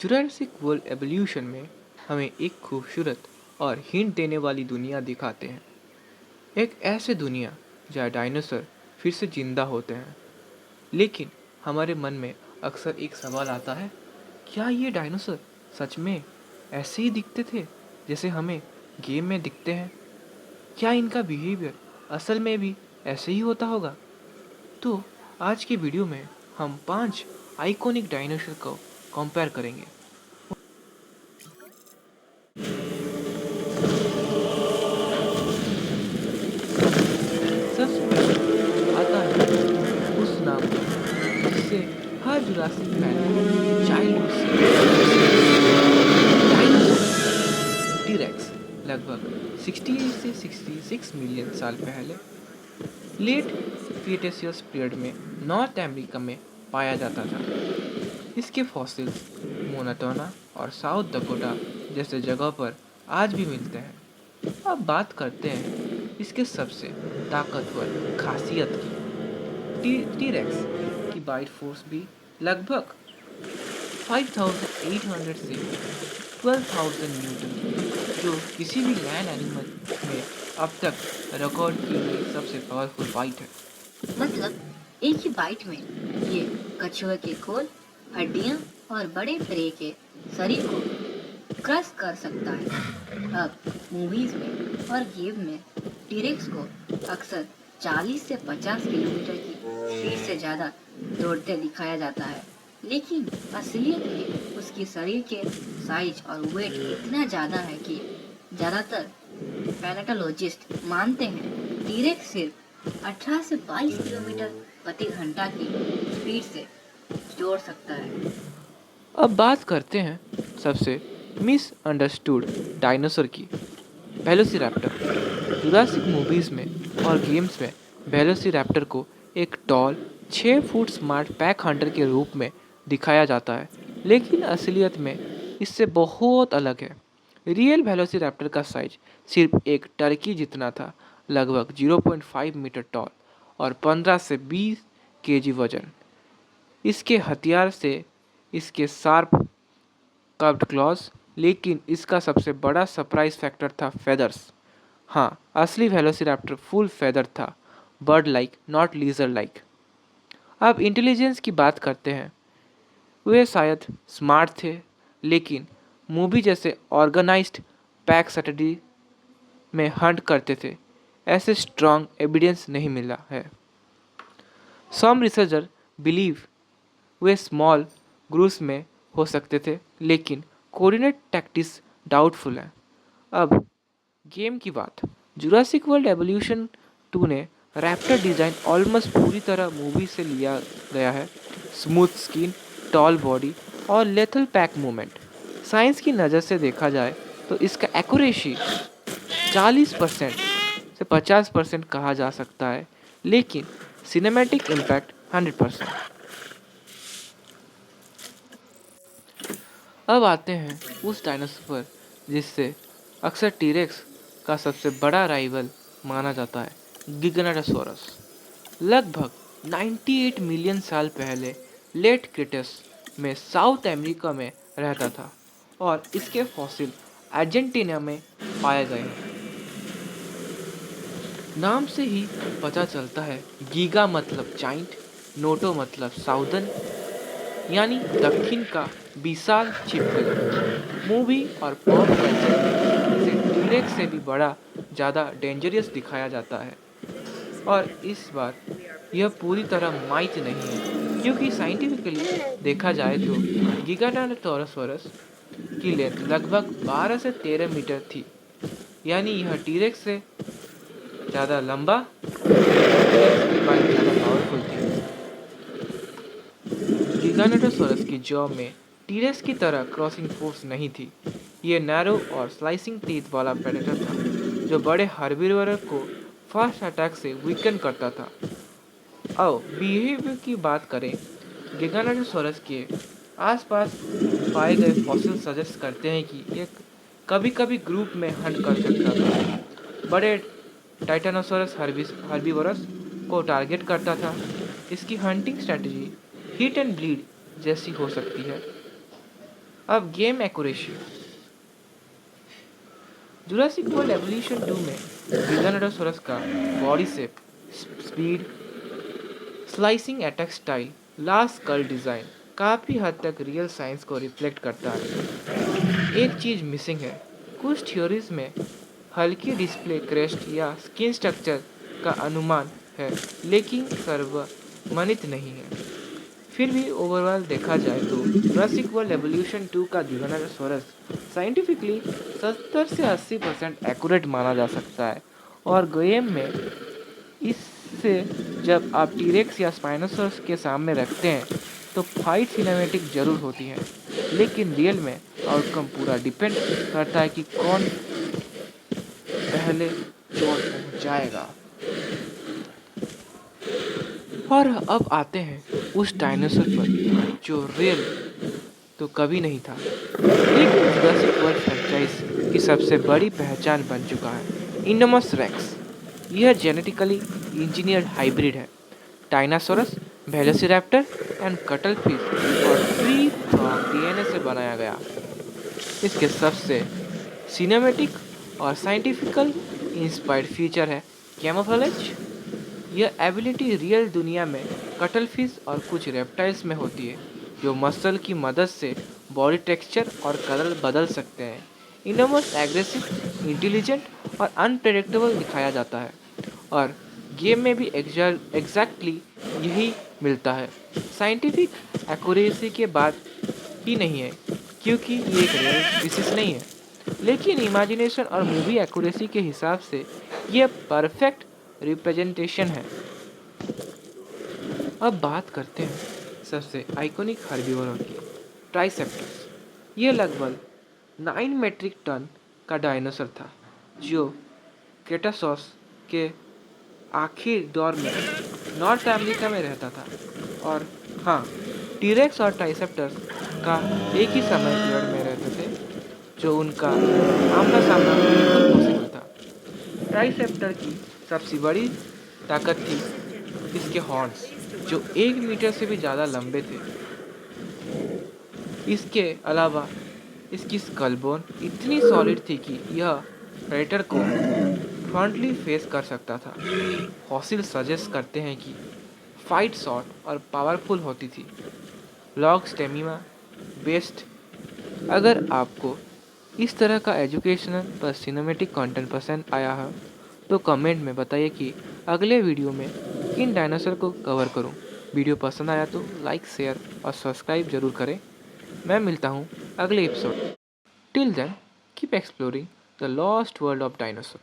Jurassic World evolution में हमें एक खूबसूरत और हिंट देने वाली दुनिया दिखाते हैं। एक ऐसी दुनिया जहाँ डायनासोर फिर से जिंदा होते हैं। लेकिन हमारे मन में अक्सर एक सवाल आता है, क्या ये डायनासोर सच में ऐसे ही दिखते थे जैसे हमें गेम में दिखते हैं? क्या इनका बिहेवियर असल में भी ऐसे ही होता होगा? तो आज की वीडियो में हम 5 आइकॉनिक डायनासोर को कंपेयर करेंगे। सबसे पहले आता है उस नाम का जिससे हर जुरासिक फैन चाइल्डहुड से डायनासोर टीरेक्स लगभग 60 से 66 मिलियन साल पहले लेट क्रिटेशियस पीरियड में नॉर्थ अमेरिका में पाया जाता था। इसके फॉसिल्स मोनाटोना और साउथ डकोटा जैसे जगह पर आज भी मिलते हैं। अब बात करते हैं इसके सबसे ताकतवर खासियत की। टीरेक्स की बाइट फोर्स भी लगभग 5800 से 12,000 न्यूटन थी, जो किसी भी लैंड एनिमल में अब तक रिकॉर्ड की गई सबसे पावरफुल बाइट है। मतलब एक ही बाइट में ये कछुए के खोल, हड्डियां और बड़े प्रे के शरीर को क्रश कर सकता है। अब मूवीज में और गेम में टीरेक्स को अक्सर 40 से 50 किलोमीटर की स्पीड से ज़्यादा दौड़ते दिखाया जाता है, लेकिन असलियत में उसके शरीर के साइज और वेट इतना ज़्यादा है कि ज़्यादातर पैलेटोलॉजिस्ट मानते हैं टीरेक्स सिर्फ 18 से 22 किलोमीटर प्रति घंटा की स्पीड से दौड़ सकता है। अब बात करते हैं सबसे मिसअंडरस्टूड डायनासोर की, वेलोसिरैप्टर। जुरासिक मूवीज़ में और गेम्स में वेलोसिरैप्टर को एक tall 6 foot smart pack hunter के रूप में दिखाया जाता है, लेकिन असलियत में इससे बहुत अलग है। रियल वेलोसिरैप्टर का साइज सिर्फ एक टर्की जितना था, लगभग 0.5 मीटर टॉल और 15 से 20 केजी वजन। इसके हथियार से इसके शार्प कर्व्ड क्लॉज, लेकिन इसका सबसे बड़ा सरप्राइज फैक्टर था फेदर्स। हाँ, असली वेलोसिरैप्टर फुल फेदर था, bird like not lizard like. अब इंटेलिजेंस की बात करते हैं। वे शायद स्मार्ट थे, लेकिन मूवी जैसे ऑर्गेनाइज्ड पैक स्ट्रेटजी में हंट करते थे, ऐसे स्ट्रॉन्ग एविडेंस नहीं मिला है। सम रिसर्चर बिलीव वे स्मॉल ग्रुप्स में हो सकते थे, लेकिन कोऑर्डिनेट टैक्टिक्स डाउटफुल है। अब गेम की बात, जुरासिक वर्ल्ड एवोल्यूशन 2 ने रैप्टर डिज़ाइन ऑलमोस्ट पूरी तरह मूवी से लिया गया है। स्मूथ स्किन, टॉल बॉडी और लेथल पैक मूवमेंट। साइंस की नज़र से देखा जाए तो इसका एक्यूरेसी 40% से 50% कहा जा सकता है, लेकिन सिनेमैटिक इम्पैक्ट 100%। अब आते हैं उस डायनासोर पर जिससे अक्सर टीरेक्स का सबसे बड़ा राइवल माना जाता है, गिगानोटोसॉरस। लगभग 98 मिलियन साल पहले लेट क्रिटेस में साउथ अमेरिका में रहता था और इसके फॉसिल अर्जेंटीना में पाए गए हैं। नाम से ही पता चलता है, गीगा मतलब जाइंट, नोटो मतलब साउदर्न यानी दक्षिण का विशाल छिपकली। मूवी और पॉप कल्चर में इसे टीरेक्स से भी बड़ा ज़्यादा डेंजरस दिखाया जाता है, और इस बार यह पूरी तरह माइथ नहीं है, क्योंकि साइंटिफिकली देखा जाए तो गिगानोटोसॉरस की लेंथ लगभग 12 से 13 मीटर थी, यानी यह टीरेक्स से ज़्यादा लंबा, इसकी बाइट ज़्यादा पावरफुल थी। गिगानोटोसॉरस की जॉ में टीरेक्स की तरह क्रॉसिंग फोर्स नहीं थी। ये नैरो और स्लाइसिंग टीथ वाला प्रेडेटर था, जो बड़े हार्बिवर को फास्ट अटैक से वीकन करता था। आओ बिहेवियर की बात करें। गिगानोटोसॉरस के आसपास पाए गए फॉसिल सजेस्ट करते हैं कि यह कभी कभी ग्रुप में हंट कर सकता था। बड़े टाइटानोसॉरस हर्बीवोरस को टारगेट करता था। इसकी hunting strategy hit and bleed जैसी हो सकती है। अब game accuracy. Jurassic World Evolution 2 में गिगानोडोसॉरस का body shape, speed, slicing attack style, last skull design काफ़ी हद तक रियल साइंस को रिफ्लेक्ट करता है। एक चीज़ मिसिंग है। कुछ थ्योरीज में हल्की डिस्प्ले क्रेस्ट या स्किन स्ट्रक्चर का अनुमान है, लेकिन सर्वमान्य नहीं है। फिर भी ओवरऑल देखा जाए तो जुरासिक वर्ल्ड एवोल्यूशन 2 का गिगानोसॉरस साइंटिफिकली 70 से 80% एक्यूरेट माना जा सकता है, और गेम में इससे जब आप टीरेक्स या स्पाइनोसॉरस के सामने रखते हैं तो फाइट सिनेमैटिक जरूर होती है, लेकिन रियल में आउटकम पूरा डिपेंड करता है कि कौन पहले चोट पहुंचाएगा। और अब आते हैं उस डायनासोर पर जो रियल तो कभी नहीं था, लेकिन जुरासिक वर्ल्ड फ्रेंचाइज की सबसे बड़ी पहचान बन चुका है, इनोमस रेक्स। यह जेनेटिकली इंजीनियर्ड हाइब्रिड है। डायनासोरस, वेलोसिरैप्टर एंड कटलफिश और ट्री फ्रॉग डीएनए से बनाया गया। इसके सबसे सिनेमैटिक और साइंटिफिकल इंस्पायर्ड फीचर है कैमोफ्लेज। यह एबिलिटी रियल दुनिया में कटलफिश और कुछ रेप्टाइल्स में होती है, जो मसल की मदद से बॉडी टेक्सचर और कलर बदल सकते हैं। इनोमस एग्रेसिव, इंटेलिजेंट और अनप्रेडिक्टेबल दिखाया जाता है, और गेम में भी एग्जैक्टली यही मिलता है। साइंटिफिक एक्यूरेसी के बाद ही नहीं है, क्योंकि ये एक रियल स्पीसीज नहीं है, लेकिन इमेजिनेशन और मूवी एक्यूरेसी के हिसाब से यह परफेक्ट रिप्रेजेंटेशन है। अब बात करते हैं सबसे आइकॉनिक हर्बीवोर की, ट्राइसेप्टर्स। यह लगभग 9 मेट्रिक टन का डायनासोर था, जो क्रेटासॉस के आखिरी दौर में नॉर्थ अमेरिका में रहता था। और हाँ, टीरेक्स और ट्राइसेप्टर्स का एक ही समय पीरियड में रहते थे, जो उनका आमना सामना बिल्कुल पॉसिबल था। ट्राइसेप्टर की सबसे बड़ी ताकत थी इसके हॉर्न्स, जो 1 मीटर से भी ज़्यादा लंबे थे। इसके अलावा इसकी स्कल बोन इतनी सॉलिड थी कि यह प्रेडेटर को फ्रंटली फेस कर सकता था। फॉसिल सजेस्ट करते हैं कि फाइट शॉर्ट और पावरफुल होती थी, लॉन्ग स्टेमिना बेस्ड। अगर आपको इस तरह का एजुकेशनल पर सिनेमेटिक कंटेंट पसंद आया है तो कमेंट में बताइए कि अगले वीडियो में किन डायनासोर को कवर करूं। वीडियो पसंद आया तो लाइक, शेयर और सब्सक्राइब जरूर करें। मैं मिलता हूं अगले episode. Till then keep exploring the lost world of dinosaur.